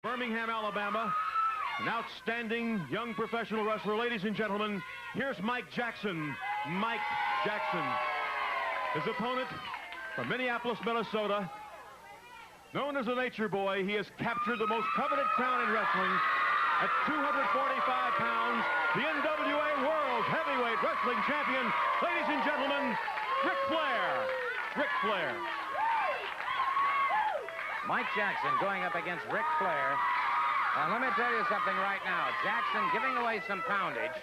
Birmingham, Alabama, an outstanding young professional wrestler. Ladies and gentlemen, here's Mike Jackson. Mike Jackson. His opponent from Minneapolis, Minnesota. Known as the Nature Boy, he has captured the most coveted crown in wrestling. At 245 pounds, the NWA World Heavyweight Wrestling Champion. Ladies and gentlemen, Ric Flair. Ric Flair. Mike Jackson going up against Ric Flair. Let me tell you something right now. Jackson giving away some poundage,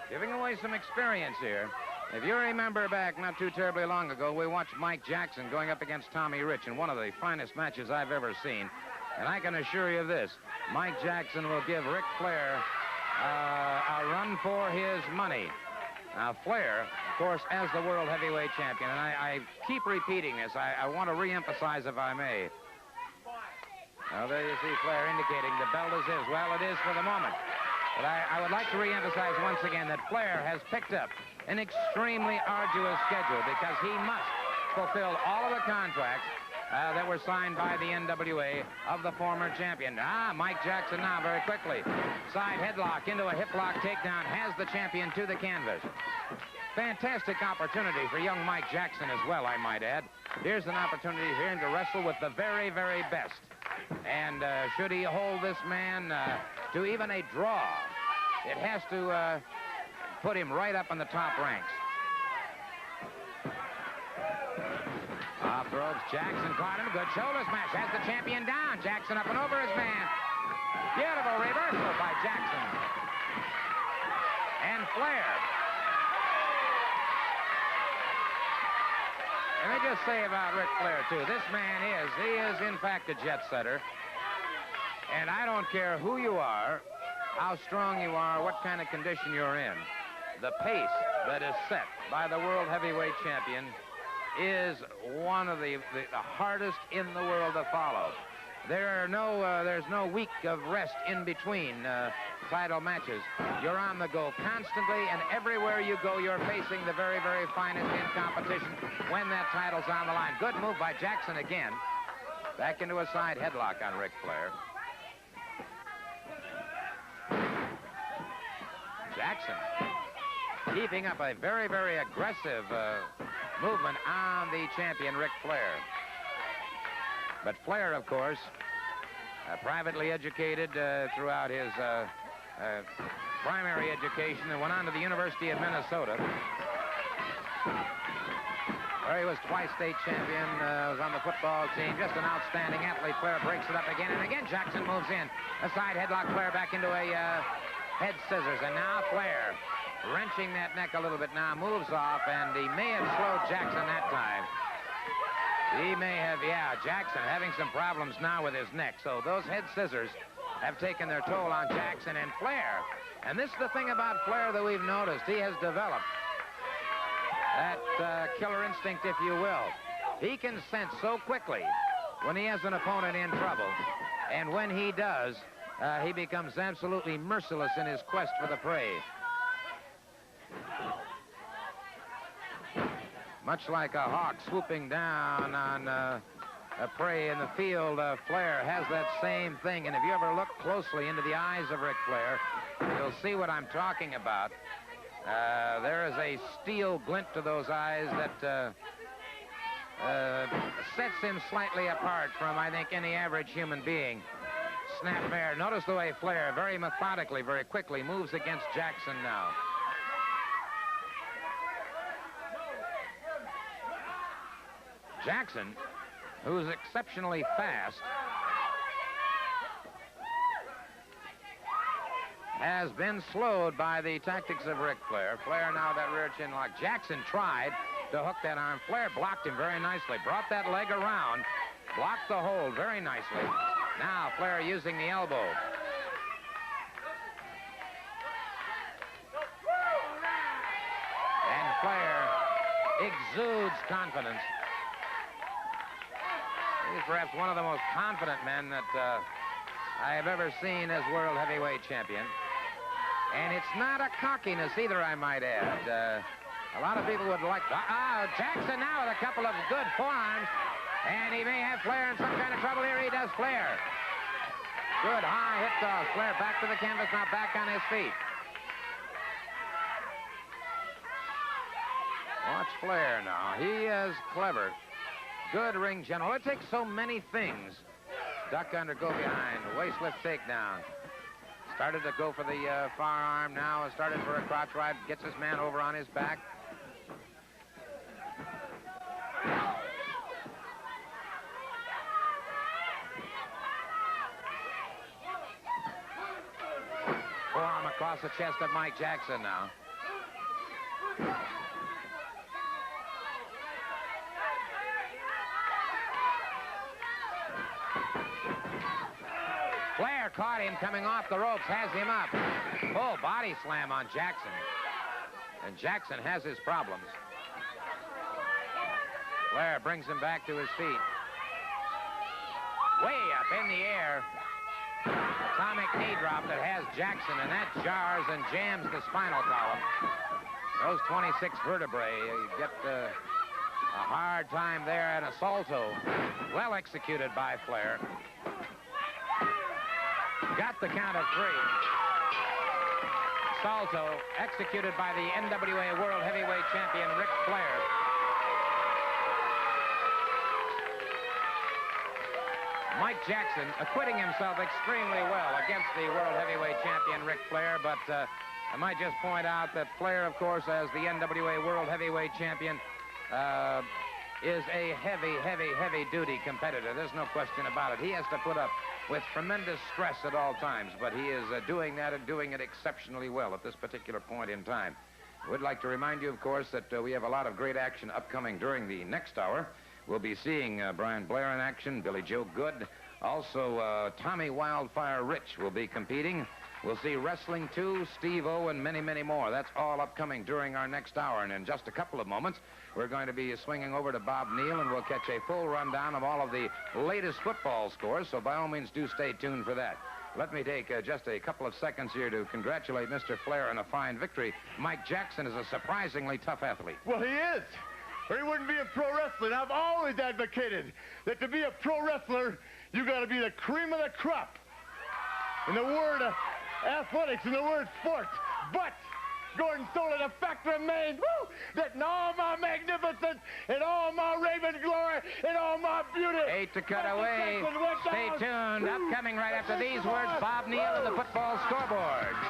giving away some experience here. If you remember back not too terribly long ago, we watched Mike Jackson going up against Tommy Rich in one of the finest matches I've ever seen. And I can assure you this, Mike Jackson will give Ric Flair a run for his money. Now, Flair, of course, as the World Heavyweight Champion, and I keep repeating this, I want to re-emphasize, if I may. Well, there you see Flair indicating the belt is his. Well, it is for the moment. But I would like to re-emphasize once again that Flair has picked up an extremely arduous schedule because he must fulfill all of the contracts that were signed by the NWA of the former champion. Mike Jackson now very quickly. Side headlock into a hip lock takedown has the champion to the canvas. Fantastic opportunity for young Mike Jackson as well, I might add. Here's an opportunity for him to wrestle with the very, very best. And should he hold this man to even a draw, it has to put him right up in the top ranks. Off the ropes, Jackson caught him. Good shoulder smash. Has the champion down. Jackson up and over his man. Beautiful reversal by Jackson. And Flair. Let me just say about Ric Flair, too. This man he is, in fact, a jet setter. And I don't care who you are, how strong you are, what kind of condition you're in. The pace that is set by the World Heavyweight Champion is one of the hardest in the world to follow. There's no week of rest in between title matches. You're on the go constantly, and everywhere you go, you're facing the very, very finest in competition when that title's on the line. Good move by Jackson again. Back into a side headlock on Ric Flair. Jackson keeping up a very, very aggressive movement on the champion, Ric Flair. But Flair, of course, privately educated throughout his primary education and went on to the University of Minnesota, where he was twice state champion, was on the football team, just an outstanding athlete. Flair breaks it up again, and again Jackson moves in. A side headlock, Flair back into a head scissors, and now Flair wrenching that neck a little bit now, moves off, and he may have slowed Jackson that time. He may have, Jackson having some problems now with his neck. So those head scissors have taken their toll on Jackson and Flair. And this is the thing about Flair that we've noticed. He has developed that killer instinct, if you will. He can sense so quickly when he has an opponent in trouble. And when he does, he becomes absolutely merciless in his quest for the prey. Much like a hawk swooping down on a prey in the field, Flair has that same thing. And if you ever look closely into the eyes of Ric Flair, you'll see what I'm talking about. There is a steel glint to those eyes that sets him slightly apart from, I think, any average human being. Snap there. Notice the way Flair very methodically, very quickly moves against Jackson now. Jackson, who's exceptionally fast, has been slowed by the tactics of Ric Flair. Flair now that rear chin lock. Jackson tried to hook that arm. Flair blocked him very nicely, brought that leg around, blocked the hold very nicely. Now Flair using the elbow. And Flair exudes confidence. He's perhaps one of the most confident men that I have ever seen as World Heavyweight Champion. And it's not a cockiness either, I might add. A lot of people would like to... Jackson now with a couple of good forearms. And he may have Flair in some kind of trouble here. He does Flair. Good high hit toss. Flair back to the canvas, now back on his feet. Watch Flair now. He is clever. Good ring general. It takes so many things. Duck under, go behind. Waist lift takedown. Started to go for the far arm now. Started for a crotch ride. Gets his man over on his back. Forearm across the chest of Mike Jackson now. Flair caught him coming off the ropes, has him up. Full body slam on Jackson. And Jackson has his problems. Flair brings him back to his feet. Way up in the air. Atomic knee drop that has Jackson, and that jars and jams the spinal column. Those 26 vertebrae get a hard time there, and a salto. Well executed by Flair. Got the count of 3. Salto executed by the NWA World Heavyweight Champion Ric Flair. Mike Jackson acquitting himself extremely well against the World Heavyweight Champion Ric Flair, but I might just point out that Flair, of course, as the NWA World Heavyweight Champion, is a heavy-duty competitor. There's no question about it. He has to put up with tremendous stress at all times, but he is doing that and doing it exceptionally well at this particular point in time. I would like to remind you, of course, that we have a lot of great action upcoming during the next hour. We'll be seeing Brian Blair in action, Billy Joe Good. Also, Tommy Wildfire Rich will be competing. We'll see Wrestling 2, Steve-O, and many, many more. That's all upcoming during our next hour. And in just a couple of moments, we're going to be swinging over to Bob Neal, and we'll catch a full rundown of all of the latest football scores. So by all means, do stay tuned for that. Let me take just a couple of seconds here to congratulate Mr. Flair on a fine victory. Mike Jackson is a surprisingly tough athlete. Well, he is, or he wouldn't be a pro wrestler. And I've always advocated that to be a pro wrestler, you got to be the cream of the crop. In the word of athletics, in the word sports. But Gordon Solie, the fact remains, that in all my magnificence, in all my raven glory, in all my beauty. 8 to cut away. Stay tuned. Upcoming right after these words, Bob Neal and the football scoreboard.